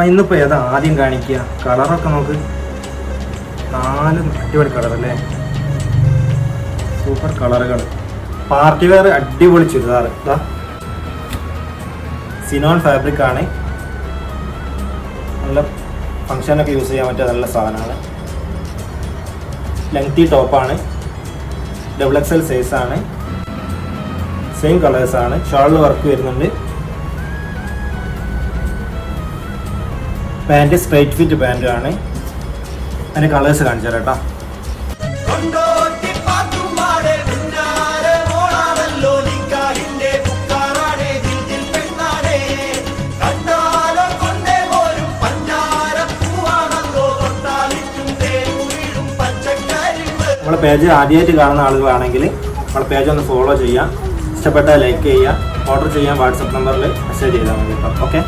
ഇന്നിപ്പോൾ ഏതാ ആദ്യം കാണിക്കുക? കളറൊക്കെ നോക്ക്, 4 അടിപൊളി കളർ അല്ലേ, സൂപ്പർ കളറുകൾ. പാർട്ടി വെയർ അടിപൊളി ചുരിദാർ. ഇതാ സിനോൺ ഫാബ്രിക് ആണ്, നല്ല ഫങ്ഷനൊക്കെ യൂസ് ചെയ്യാൻ പറ്റിയ നല്ല സാധനമാണ്. ലെങ്തി ടോപ്പാണ്, XXL സൈസാണ്, സെയിം കളേഴ്സാണ്. ഷോളിൽ വർക്ക് വരുന്നുണ്ട്. പാൻറ് സ്ട്രൈറ്റ് ഫിറ്റ് പാൻറ് ആണ്. അതിൻ്റെ കളേഴ്സ് കാണിച്ചു തരാം കേട്ടോ. നമ്മളെ പേജ് ആദ്യമായിട്ട് കാണുന്ന ആളുകളാണെങ്കിൽ നമ്മളെ പേജ് ഒന്ന് ഫോളോ ചെയ്യാം. ഇഷ്ടപ്പെട്ടാൽ ലൈക്ക് ചെയ്യുക. ഓർഡർ ചെയ്യാൻ വാട്സപ്പ് നമ്പറിൽ മെസ്സേജ് ചെയ്താൽ മതി കേട്ടോ. ഓക്കെ.